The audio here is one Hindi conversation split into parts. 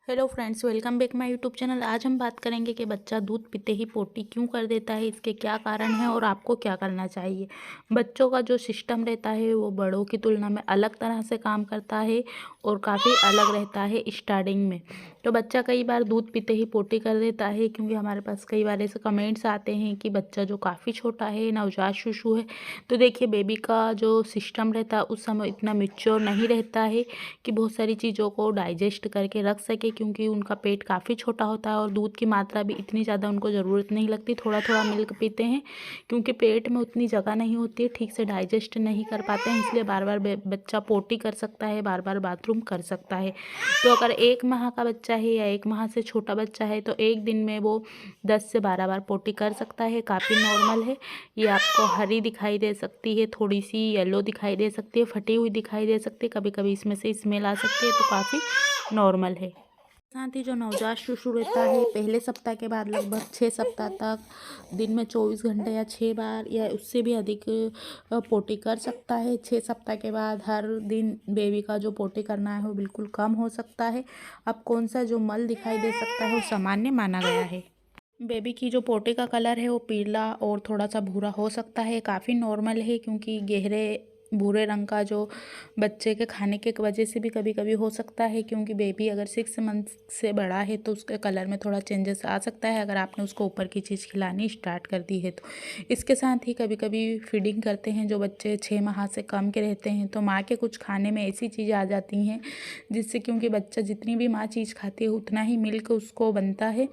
Hello friends, welcome back my YouTube channel. आज हम बात करेंगे कि बच्चा दूध पीते ही पोटी क्यों कर देता है, इसके क्या कारण हैं और आपको क्या करना चाहिए। बच्चों का जो सिस्टम रहता है वो बड़ों की तुलना में अलग तरह से काम करता है और काफ़ी अलग रहता है स्टार्टिंग में। तो बच्चा कई बार दूध पीते ही पोटी कर देता है, क्योंकि हमारे पास कई बार ऐसे कमेंट्स आते हैं कि बच्चा जो काफ़ी छोटा है, नवजात शिशु है, तो देखिए बेबी का जो सिस्टम रहता है उस समय इतना मैच्योर नहीं रहता है कि बहुत सारी चीज़ों को डाइजेस्ट करके रख सके, क्योंकि उनका पेट काफ़ी छोटा होता है और दूध की मात्रा भी इतनी ज़्यादा उनको ज़रूरत नहीं लगती। थोड़ा थोड़ा मिल्क पीते हैं क्योंकि पेट में उतनी जगह नहीं होती है, ठीक से डाइजेस्ट नहीं कर पाते हैं, इसलिए बार बार बच्चा पोटी कर सकता है, बार बार बाथरूम कर सकता है। तो अगर 1 माह का बच्चा है या 1 माह से छोटा बच्चा है तो एक दिन में वो 10 से 12 बार पोटी कर सकता है, काफ़ी नॉर्मल है। ये आपको हरी दिखाई दे सकती है, थोड़ी सी येलो दिखाई दे सकती है, फटी हुई दिखाई दे सकती है, कभी कभी इसमें से स्मेल आ सकती है, तो काफ़ी नॉर्मल है। साथ ही जो नवजात शिशु रहता है पहले सप्ताह के बाद लगभग 6 सप्ताह तक दिन में 24 घंटे या 6 बार या उससे भी अधिक पोटी कर सकता है। 6 सप्ताह के बाद हर दिन बेबी का जो पोटी करना है वो बिल्कुल कम हो सकता है। अब कौन सा जो मल दिखाई दे सकता है वो सामान्य माना गया है। बेबी की जो पोटे का कलर है वो पीला और थोड़ा सा भूरा हो सकता है, काफ़ी नॉर्मल है, क्योंकि गहरे भूरे रंग का जो बच्चे के खाने के वजह से भी कभी कभी हो सकता है, क्योंकि बेबी अगर 6 मंथ से बड़ा है तो उसके कलर में थोड़ा चेंजेस आ सकता है अगर आपने उसको ऊपर की चीज़ खिलानी स्टार्ट कर दी है तो। इसके साथ ही कभी कभी फीडिंग करते हैं जो बच्चे 6 माह से कम के रहते हैं, तो माँ के कुछ खाने में ऐसी चीज़ें आ जाती हैं जिससे, क्योंकि बच्चा जितनी भी माँ चीज़ खाती है उतना ही मिल्क उसको बनता है,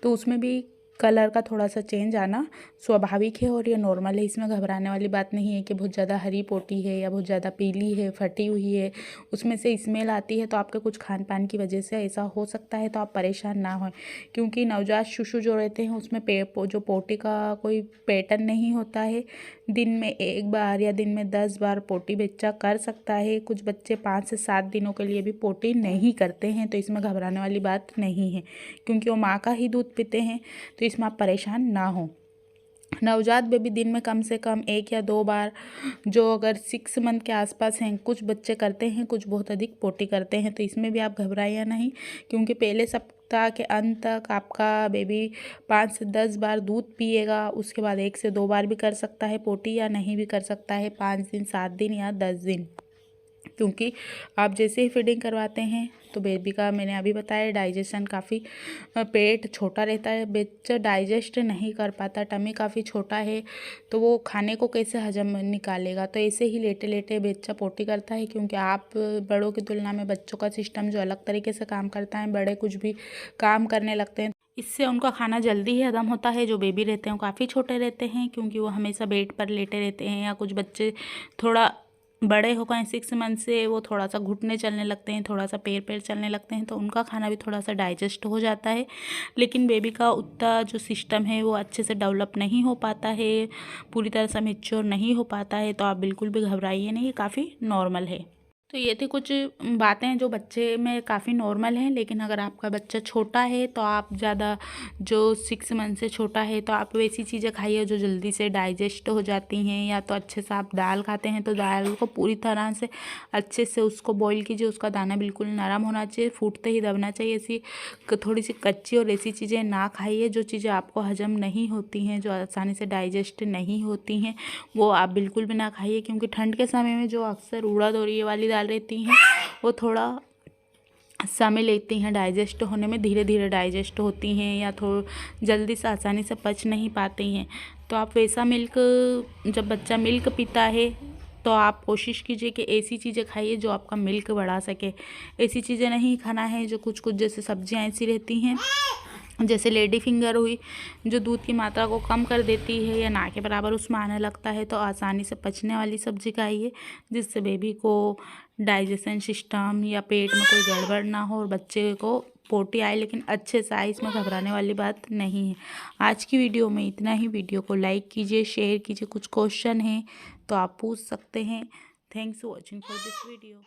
तो उसमें भी कलर का थोड़ा सा चेंज आना स्वाभाविक है और ये नॉर्मल है। इसमें घबराने वाली बात नहीं है कि बहुत ज़्यादा हरी पोटी है या बहुत ज़्यादा पीली है, फटी हुई है, उसमें से स्मेल आती है, तो आपके कुछ खान पान की वजह से ऐसा हो सकता है, तो आप परेशान ना हों। क्योंकि नवजात शिशु जो रहते हैं उसमें जो पोटी का कोई पैटर्न नहीं होता है। दिन में 1 बार या दिन में 10 बार पोटी बच्चा कर सकता है। कुछ बच्चे 5 से 7 दिनों के लिए भी पोटी नहीं करते हैं, तो इसमें घबराने वाली बात नहीं है, क्योंकि वो माँ का ही दूध पीते हैं, तो इसमें आप परेशान ना हो। नवजात बेबी दिन में कम से कम 1 या 2 बार, जो अगर 6 मंथ के आसपास हैं, कुछ बच्चे करते हैं, कुछ बहुत अधिक पोटी करते हैं, तो इसमें भी आप घबराइए नहीं, क्योंकि पहले सप्ताह के अंत तक आपका बेबी 5 से 10 बार दूध पिएगा। उसके बाद 1 से 2 बार भी कर सकता है पोटी या नहीं भी कर सकता है, 5 दिन, 7 दिन या 10 दिन, क्योंकि आप जैसे ही फीडिंग करवाते हैं तो बेबी का, मैंने अभी बताया, डाइजेशन काफ़ी, पेट छोटा रहता है, बच्चा डाइजेस्ट नहीं कर पाता, टमी काफ़ी छोटा है, तो वो खाने को कैसे हजम निकालेगा। तो ऐसे ही लेटे लेटे बच्चा पोटी करता है, क्योंकि आप बड़ों की तुलना में बच्चों का सिस्टम जो अलग तरीके से काम करता है, बड़े कुछ भी काम करने लगते हैं, इससे उनका खाना जल्दी ही हजम होता है। जो बेबी रहते हैं वो काफ़ी छोटे रहते हैं, क्योंकि वो हमेशा बेड पर लेटे रहते हैं, या कुछ बच्चे थोड़ा बड़े हो गए 6 मंथ से, वो थोड़ा सा घुटने चलने लगते हैं, थोड़ा सा पैर पैर चलने लगते हैं, तो उनका खाना भी थोड़ा सा डाइजेस्ट हो जाता है। लेकिन बेबी का उतना जो सिस्टम है वो अच्छे से डेवलप नहीं हो पाता है, पूरी तरह से मैच्योर नहीं हो पाता है, तो आप बिल्कुल भी घबराइए नहीं, ये काफ़ी नॉर्मल है। तो ये थी कुछ बातें जो बच्चे में काफ़ी नॉर्मल हैं। लेकिन अगर आपका बच्चा छोटा है तो आप ज़्यादा, जो 6 मंथ से छोटा है, तो आप वैसी चीज़ें खाइए जो जल्दी से डाइजेस्ट हो जाती हैं, या तो अच्छे से आप दाल खाते हैं तो दाल को पूरी तरह से अच्छे से उसको बॉईल कीजिए, उसका दाना बिल्कुल नरम होना चाहिए, फूटते ही दबना चाहिए। ऐसी थोड़ी सी कच्ची और ऐसी चीज़ें ना खाइए जो चीज़ें आपको हजम नहीं होती हैं, जो आसानी से डाइजेस्ट नहीं होती हैं, वो आप बिल्कुल भी ना खाइए। क्योंकि ठंड के समय में जो अक्सर उड़द और ये वाली दाल रहती हैं वो थोड़ा समय लेती हैं डाइजेस्ट होने में, धीरे धीरे डाइजेस्ट होती हैं, या थोड़ा जल्दी से आसानी से पच नहीं पाती हैं। तो आप वैसा मिल्क, जब बच्चा मिल्क पीता है तो आप कोशिश कीजिए कि ऐसी चीज़ें खाइए जो आपका मिल्क बढ़ा सके। ऐसी चीज़ें नहीं खाना है जो कुछ कुछ जैसे सब्जियां ऐसी रहती हैं, जैसे लेडी फिंगर हुई, जो दूध की मात्रा को कम कर देती है या ना के बराबर उसमें आने लगता है, तो आसानी से पचने वाली सब्जी खाइए, जिससे बेबी को डाइजेशन सिस्टम या पेट में कोई गड़बड़ ना हो और बच्चे को पोटी आए, लेकिन अच्छे से आए, इसमें घबराने वाली बात नहीं है। आज की वीडियो में इतना ही। वीडियो को लाइक कीजिए, शेयर कीजिए, कुछ क्वेश्चन हैं तो आप पूछ सकते हैं। Thanks for watching for this video.